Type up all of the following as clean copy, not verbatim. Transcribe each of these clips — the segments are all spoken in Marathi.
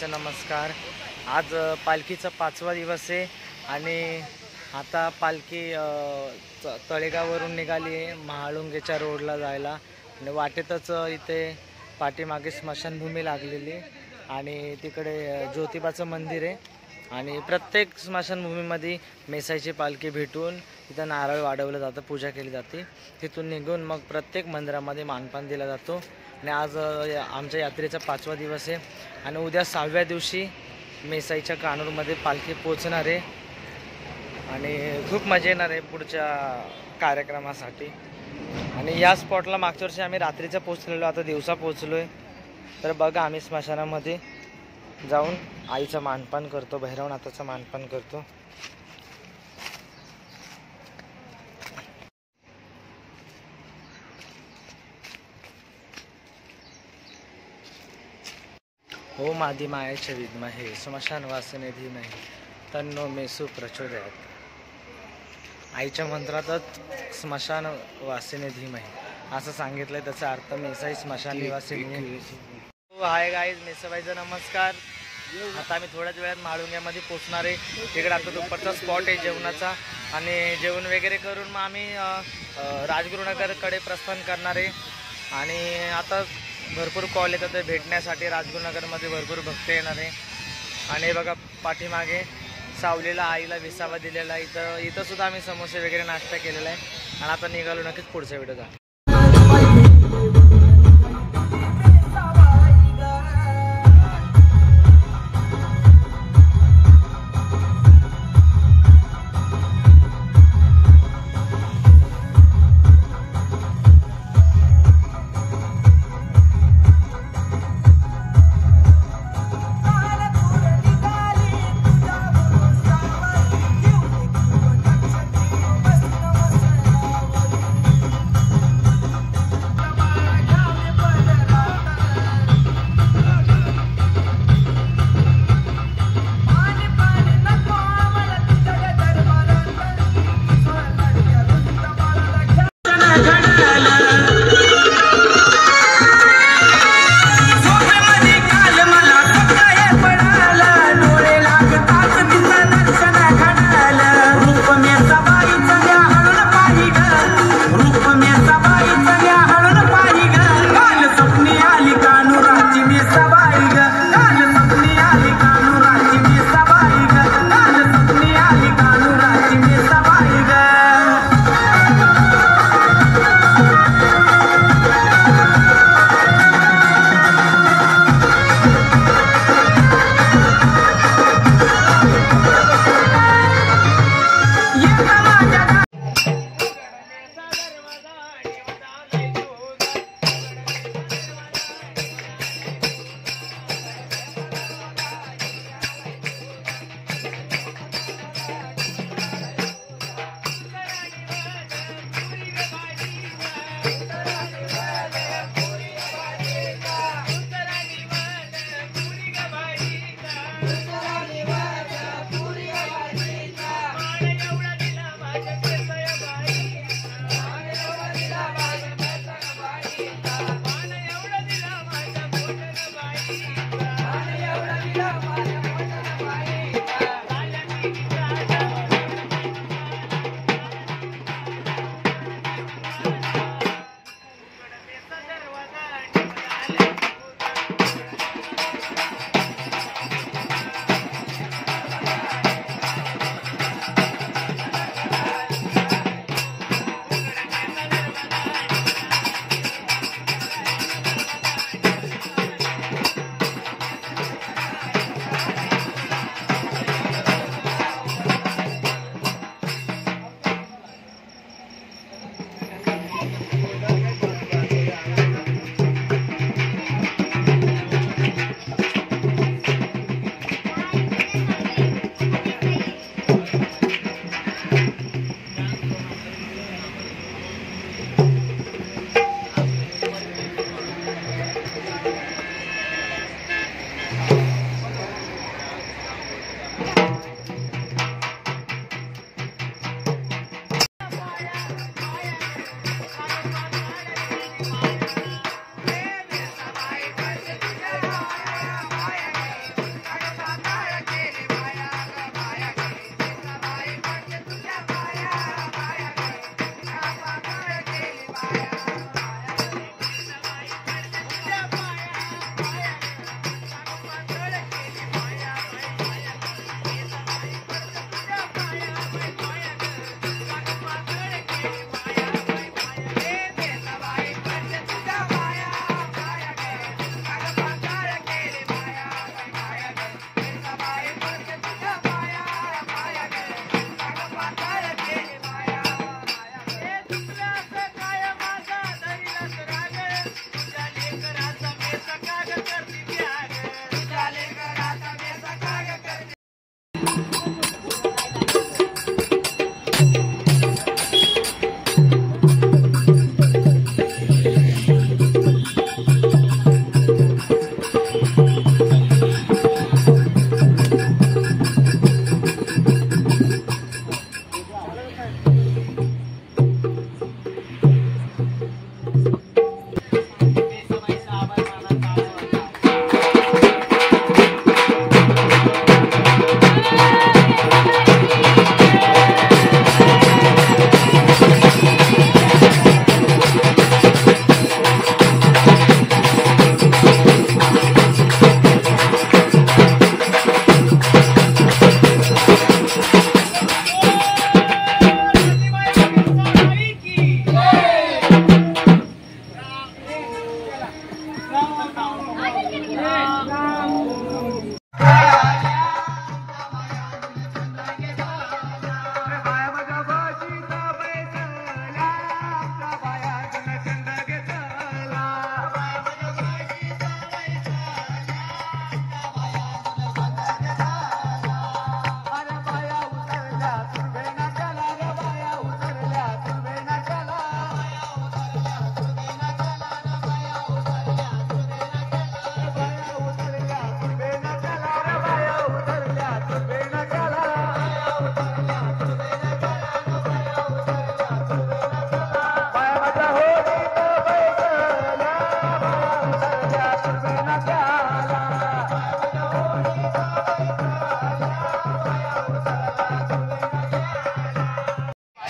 नमस्कार. आज पालखीचा 5वा दिवस आहे आणि आता पालखी तळेगाववरून निघाली आहे महाळुंगेच्या रोडला जायला आणि वाटेतच इथे पाठीमागे स्मशानभूमी लागलेली आणि तिकडे ज्योतिबाचं मंदिर आहे आणि प्रत्येक स्मशानभूमीमध्ये मेसाईची पालखी भेटून तिथं नारळ वाढवलं जातं, पूजा केली जाते. तिथून निघून मग प्रत्येक मंदिरामध्ये मानपान दिला जातो आणि आज आमच्या यात्रेचा 5वा दिवस आहे आणि उद्या 6व्या दिवशी मेसाईच्या कानूरमध्ये पालखी पोचणार आहे आणि खूप मजा येणार आहे पुढच्या कार्यक्रमासाठी. आणि या स्पॉटला मागच्या वर्षी आम्ही रात्रीचा पोचलेलो, आता दिवसा पोचलो आहे. तर बघा आम्ही स्मशानामध्ये जाऊन आईचं मानपान करतो, भैरवनाथाचं मानपान करतो. हो मादी मायेच्या विद्महे स्मशानवासिने धीमहि तन्नो मेसु प्रचोदयात. आईच्या मंत्रातच स्मशानवासिने धीमहि असं सांगितलंय, त्याचा अर्थ मेसाई स्मशान निवासिनी. हाय गाईज, मेसाबाईचा नमस्कार. आता आम्ही थोड्याच वेळात म्हाळुंग्यामध्ये पोचणार आहे. तिकडे आता दुपारचा स्पॉट आहे जेवणाचा आणि जेवण वगैरे करून मग आम्ही राजगुरुनगरकडे प्रस्थान करणार आहे. आणि आता भरपूर कॉल येतात ते भेटण्यासाठी. राजगुरुनगरमध्ये भरपूर भक्त येणार आहे आणि बघा पाठीमागे सावलीला आईला विसावा दिलेला आहे. इथं सुद्धा आम्ही समोसे वगैरे नाश्ता केलेला आहे आणि आता निघालो. नक्कीच पुढचा व्हिडिओ जा.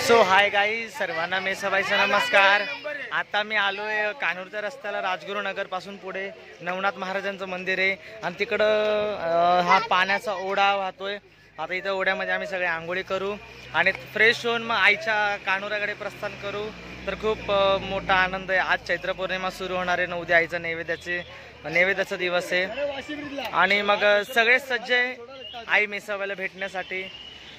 सो हाय गाई, सर्वांना मेसाबाईचा नमस्कार. आता मी आलोय कान्होरच्या रस्त्याला, राजगुरुनगर पासून पुढे नवनाथ महाराजांचं मंदिर आहे आणि तिकडं हा पाण्याचा ओढा वाहतोय. आता इथं ओढ्यामध्ये आम्ही सगळे आंघोळी करू आणि फ्रेश होऊन मग आईच्या कान्होराकडे प्रस्थान करू. तर खूप मोठा आनंद आहे. आज चैत्र पौर्णिमा सुरू होणार आहे, उद्या आईचा नैवेद्याचा दिवस आहे आणि मग सगळे सज्ज आहे आई मेसाबाईला भेटण्यासाठी.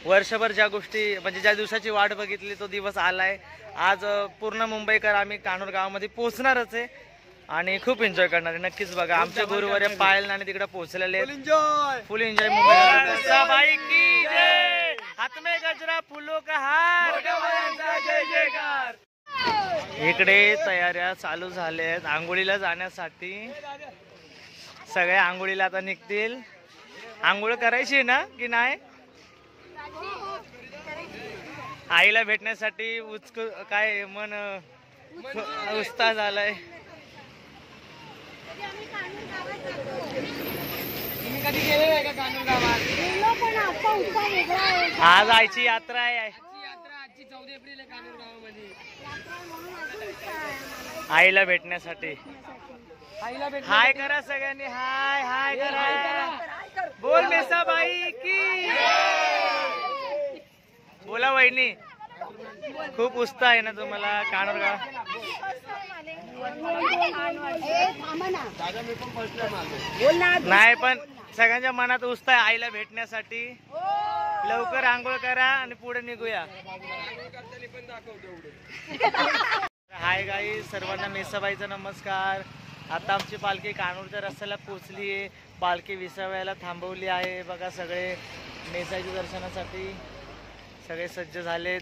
वर्षभर ज्या गोष्टी म्हणजे ज्या दिवसाची वाट बघितली तो दिवस आलाय. आज पूर्ण मुंबईकर आम्ही कान्होर गावामध्ये पोहोचणारच आहे आणि खूप एन्जॉय करणार आहे. नक्कीच बघा, आमच्या गुरुवारी पायल आणि तिकडे पोहोचलेले फुल एन्जॉय मुंबई की जय. हात में गजरा फुलो का हार. इकडे तयाऱ्या चालू झाल्या आहेत आंघोळीला जाण्यासाठी. सगळे आंघोळीला आता निघतील. आंघोळ करायची ना की नाही? आईला भेटण्यासाठी काय मन उत्साह झालाय. आज आईची यात्रा आहे. 14 एप्रिल आहे कान्होर गावामध्ये. आईला भेटण्यासाठी हाय करा सगळ्यांनी. हाय हाय करा. बोल मेसाबाई की. बोला वहिनी, खूप उत्साह आहे ना तुम्हाला कान्होर गाव? नाही, पण सगळ्यांच्या मनात उत्साह आहे आईला भेटण्यासाठी. लवकर आंघोळ करा आणि पुढे निघूया. हाय गाई, सर्वांना मेसाबाईचा नमस्कार. आता आमची पालखी कान्होरच्या रस्त्याला पोचली आहे. पालखी विसाव्याला थांबवली आहे. बघा, सगळे मेसाईच्या दर्शनासाठी सगळे सज्ज झालेत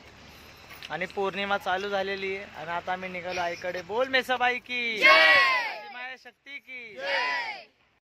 आणि पौर्णिमा चालू झालेली आहे आणि आता आम्ही निघालो आईकडे. बोल मेसाबाई की, माया शक्ती की.